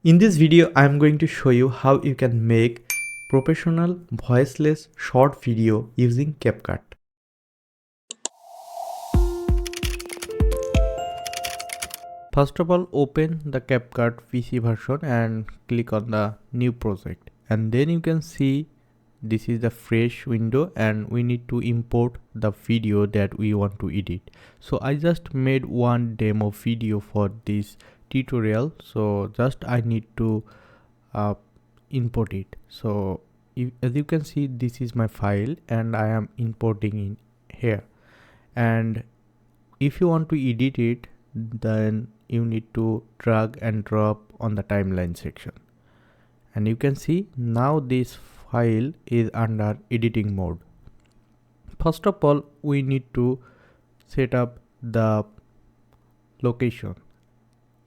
In this video, I am going to show you how you can make professional voiceless short video using CapCut. First of all, open the CapCut PC version and click on the new project. And then you can see this is the fresh window and we need to import the video that we want to edit. So I just made one demo video for this tutorial. So just I need to import it. So as you can see, this is my file and I am importing in here. And if you want to edit it, then you need to drag and drop on the timeline section. And you can see now this file is under editing mode. First of all, we need to set up the location.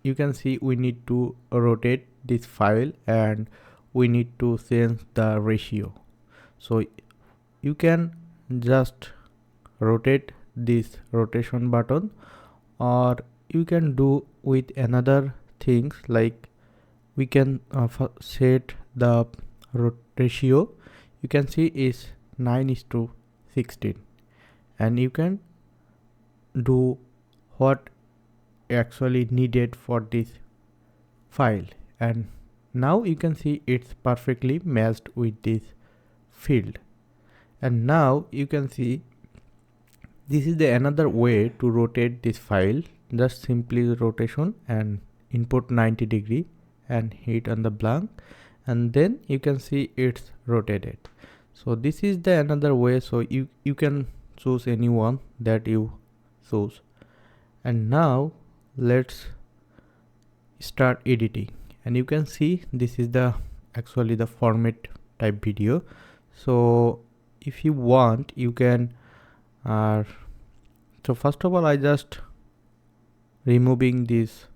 You can see we need to rotate this file and we need to change the ratio. So you can just rotate this rotation button, or you can do with another things like we can set the ratio. You can see is 9:16, and you can do what actually needed for this file, and now you can see it's perfectly matched with this field. And now you can see this is the another way to rotate this file. Just simply rotation and input 90° and hit on the blank, and then you can see it's rotated. So this is the another way. So you can choose any one that you choose. And now let's start editing. And you can see this is the actually the format type video. So if you want, you can so first of all, I just removing this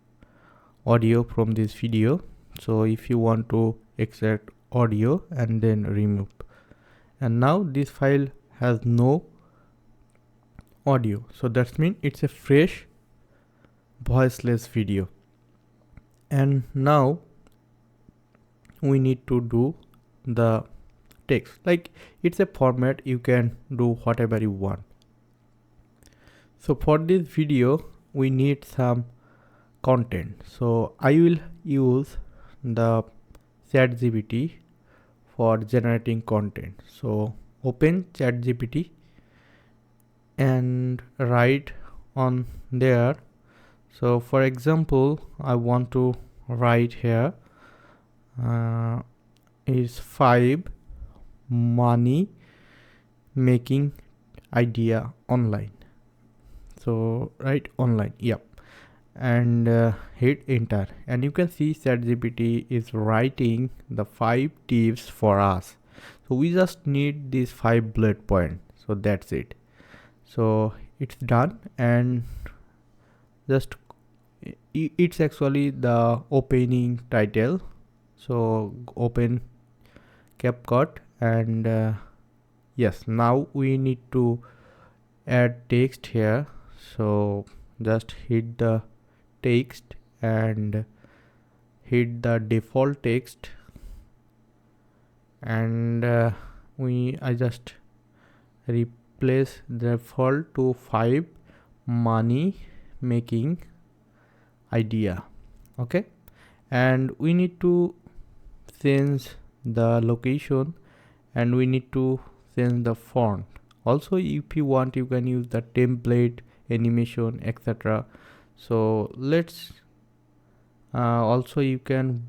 audio from this video. So if you want to extract audio and then remove, and now this file has no audio, so that means it's a fresh voiceless video. And now we need to do the text, like it's a format, you can do whatever you want. So for this video we need some content, so I will use the ChatGPT for generating content. So open ChatGPT and write on there. So for example, I want to write here is 5 money making idea online. So write online, yep, and hit enter, and you can see ChatGPT is writing the 5 tips for us. So we just need these 5 bullet points, so that's it. So it's done, and just it's actually the opening title. So open CapCut, and yes, now we need to add text here. So just hit the text and hit the default text, and I just replace default to 5 money making idea. Okay, and we need to change the location and we need to change the font. Also, if you want, you can use the template, animation, etc. So let's also you can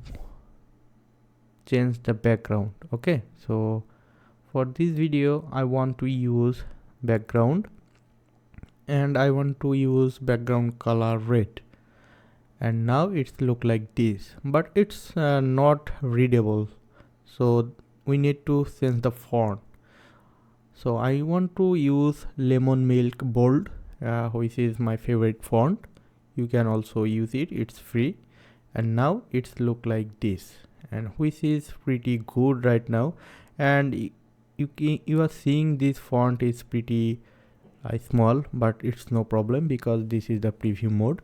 change the background. Okay, so for this video I want to use background, and I want to use background color red, and now it's look like this, but it's not readable, so we need to change the font. So I want to use lemon milk bold, which is my favorite font. You can also use it, it's free. And now it's look like this, and which is pretty good right now. And you are seeing this font is pretty small, but it's no problem because this is the preview mode.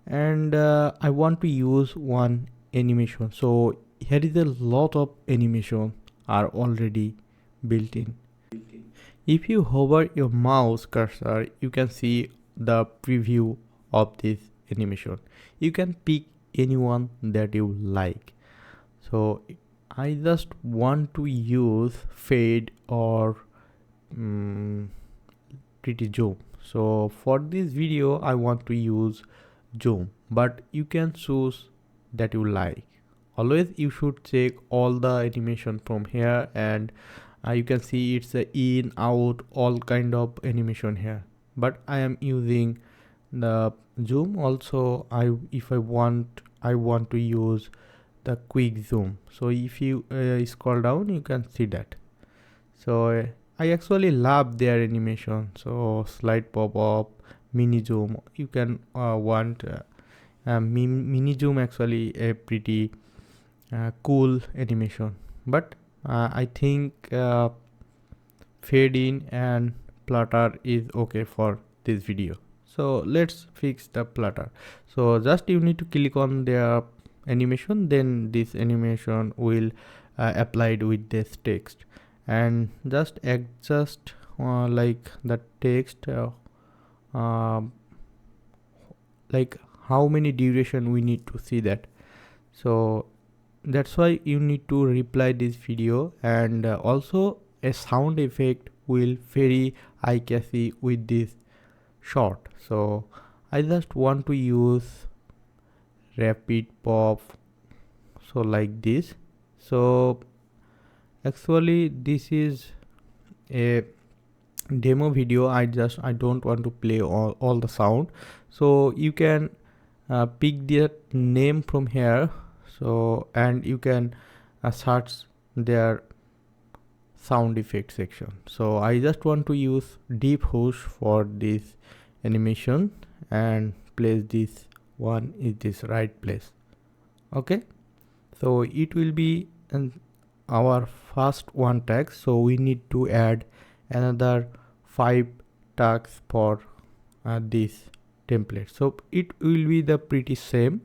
And I want to use one animation. So here is a lot of animation are already built in. If you hover your mouse cursor, you can see the preview of this animation. You can pick anyone that you like. So I just want to use fade or pretty zoom. So for this video I want to use zoom, but you can choose that you like. Always you should check all the animation from here, and you can see it's a in, out, all kind of animation here, but I am using the zoom. Also if I want to use the quick zoom. So if you scroll down, you can see that. So I actually love their animation. So slide pop up, mini zoom, you can want mini zoom, actually a pretty cool animation. But I think fade in and platter is okay for this video. So let's fix the platter. So just you need to click on their animation, then this animation will applied with this text, and just adjust like the text like how many duration we need to see that. So that's why you need to reply this video, and also a sound effect will very eye catchy with this short. So I just want to use rapid pop, so like this. So actually this is a demo video. I don't want to play all the sound. So you can pick the name from here, so and you can search their sound effect section. So I just want to use deep hush for this animation and place this one in this right place. Okay, so it will be our first one tag. So we need to add another 5 tags for this template. So it will be the pretty same.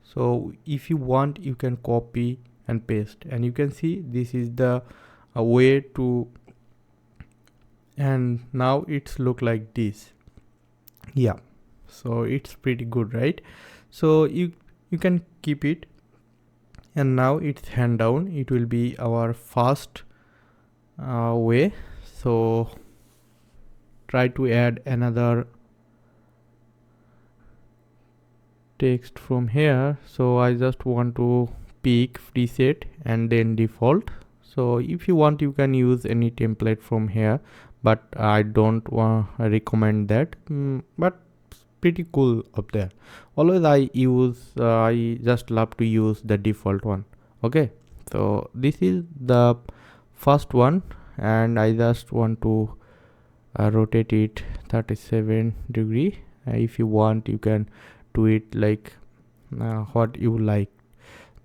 So if you want, you can copy and paste, and you can see this is the way to, and now it's look like this. Yeah, so it's pretty good, right? So you can keep it, and now it's hand down. It will be our first way. So try to add another text from here. So I just want to pick preset and then default. So if you want, you can use any template from here, but I don't recommend that. But pretty cool up there. Always I just love to use the default one. Okay, so this is the first one, and I just want to rotate it 37 degree. If you want, you can do it like what you like.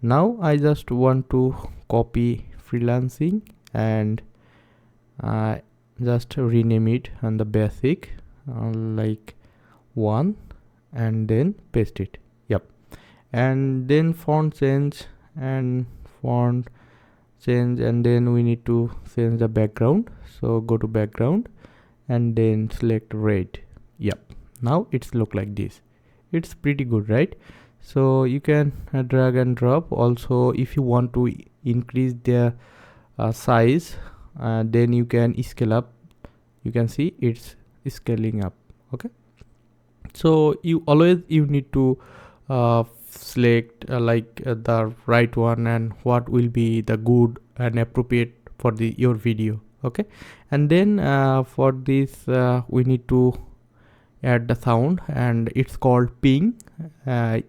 Now I just want to copy freelancing and just rename it on the basic like 1, and then paste it. Yep, and then font change, and then we need to change the background. So go to background and then select red. Yep, now it's look like this. It's pretty good, right? So you can drag and drop. Also, if you want to increase their size, then you can scale up. You can see it's scaling up. Okay, so you need to select the right one, and what will be the good and appropriate for your video. Okay, and then for this we need to add the sound, and it's called ping.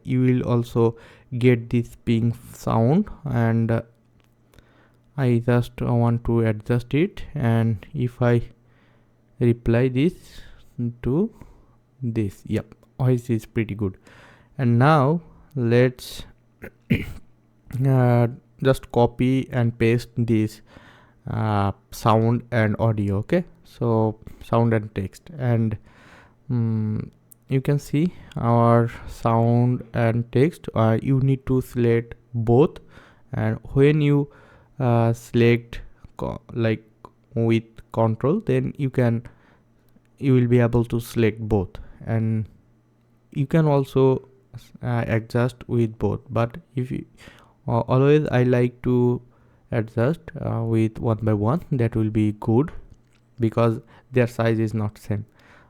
You will also get this ping sound, and I just want to adjust it, and if I reply this to this, yep, voice is pretty good. And now let's just copy and paste this sound and audio. Okay, so sound and text, and you can see our sound and text. You need to select both, and when you select like with control, then you will be able to select both, and you can also adjust with both. But if you always I like to adjust with one by one, that will be good because their size is not same.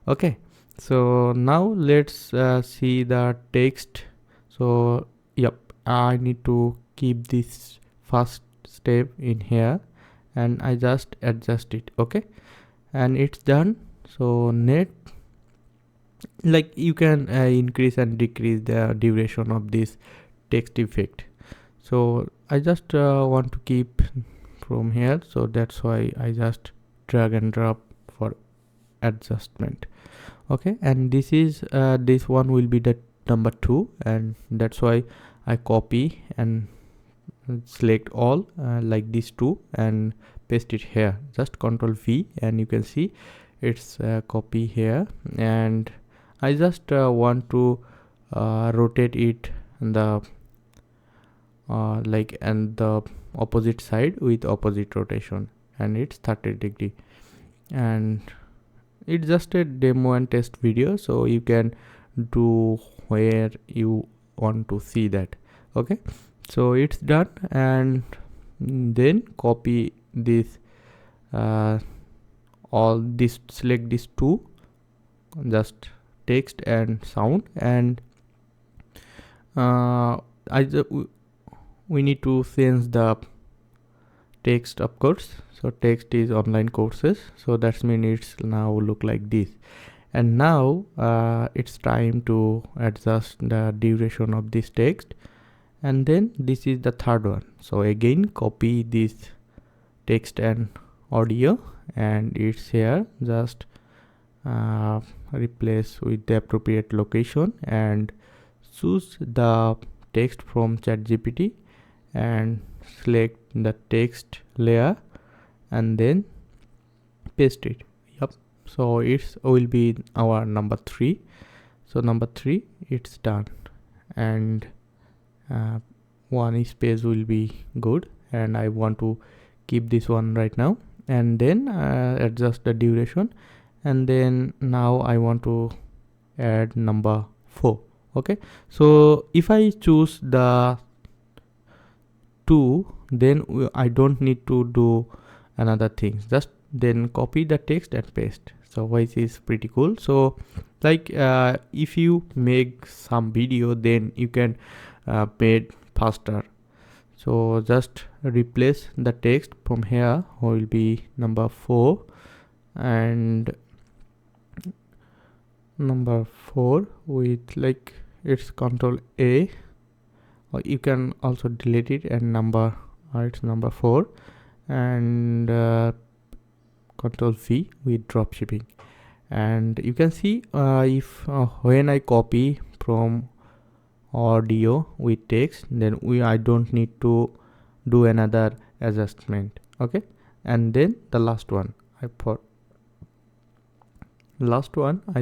Okay, so now let's see the text. So yep, I need to keep this first step in here, and I just adjust it. Okay, and it's done. So net, like you can increase and decrease the duration of this text effect. So I just want to keep from here, so that's why I just drag and drop for adjustment. Okay, and this is this one will be the number 2, and that's why I copy and select all like these two and paste it here. Just Ctrl V, and you can see it's copy here, and I just want to rotate it in the like and the opposite side with opposite rotation, and it's 30°. And it's just a demo and test video, so you can do where you want to see that. Okay, so it's done, and then copy this all this, select these two, just text and sound, and we need to change the text, of course. So text is online courses, so that means it's now look like this. And now it's time to adjust the duration of this text, and then this is the third one. So again copy this text and audio, and it's here. Just replace with the appropriate location and choose the text from ChatGPT and select the text layer and then paste it. Yep, so it will be our number 3. So number 3, it's done, and one space will be good, and I want to keep this one right now, and then adjust the duration, and then now I want to add number 4. Okay, so if I choose the 2, then I don't need to do another thing, just then copy the text and paste. So which is pretty cool. So like if you make some video, then you can make faster. So just replace the text from here, will be number 4, and number 4 with like it's Ctrl A, or you can also delete it, and number it's number 4, and Ctrl V with drop shipping. And you can see if when I copy from audio with text, then I don't need to do another adjustment. Okay, and then the last one, I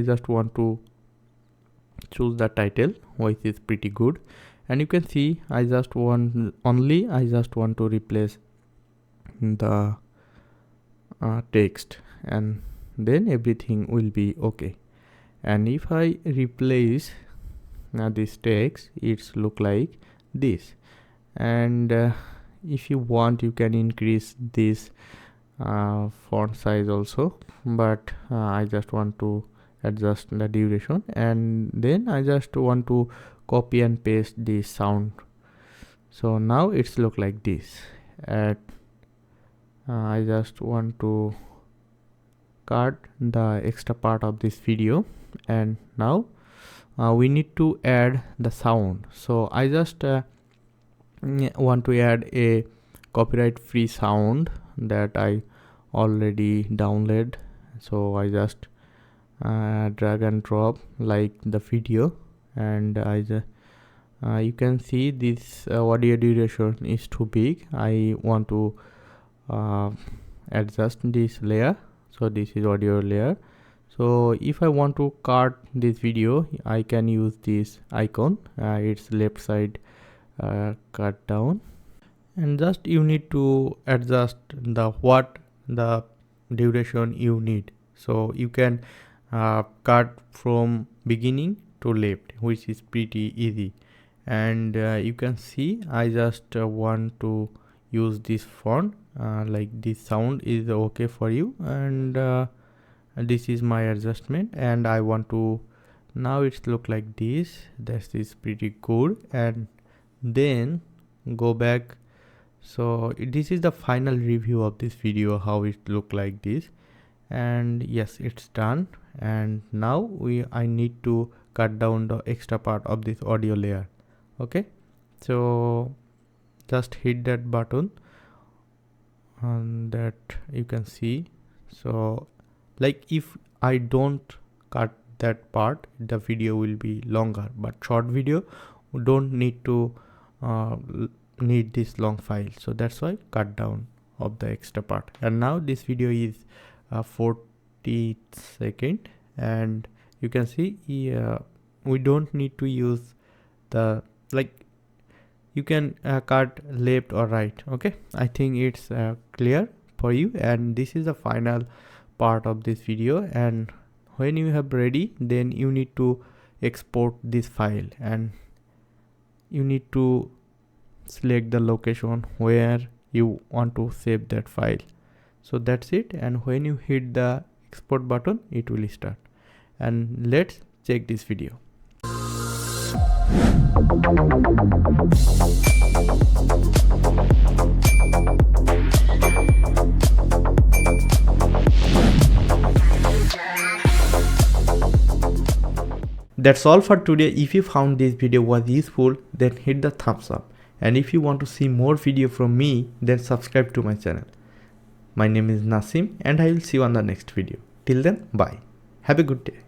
just want to choose the title, which is pretty good. And you can see I just want to replace the text, and then everything will be okay. And if I replace this text, it's look like this. And if you want, you can increase this font size also, but I just want to adjust the duration, and then I just want to copy and paste the sound. So now it's look like this. And I just want to cut the extra part of this video, and now we need to add the sound. So I just want to add a copyright free sound that I already downloaded. So I just drag and drop like the video, and I just you can see this audio duration is too big. I want to adjust this layer. So this is audio layer, So if I want to cut this video, I can use this icon, it's left side cut down, and just you need to adjust the duration you need. So you can cut from beginning to left, which is pretty easy. And you can see I just want to use this font, like this sound is okay for you, and this is my adjustment, and I want to now it's look like this. That is pretty good. And then go back. So this is the final review of this video, how it look like this. And yes, it's done. And now I need to cut down the extra part of this audio layer. Okay, so just hit that button and that you can see. So like if I don't cut that part, the video will be longer, but short video don't need to need this long file, so that's why cut down of the extra part. And now this video is 40 second, and you can see we don't need to use the like you can cut left or right. Okay, I think it's clear for you, and this is the final part of this video. And when you have ready, then you need to export this file, and you need to select the location where you want to save that file. So that's it, and when you hit the export button, it will start. And let's check this video. That's all for today. If you found this video was useful, then hit the thumbs up. And if you want to see more video from me, then subscribe to my channel. My name is Nasim, and I will see you on the next video. Till then, bye. Have a good day.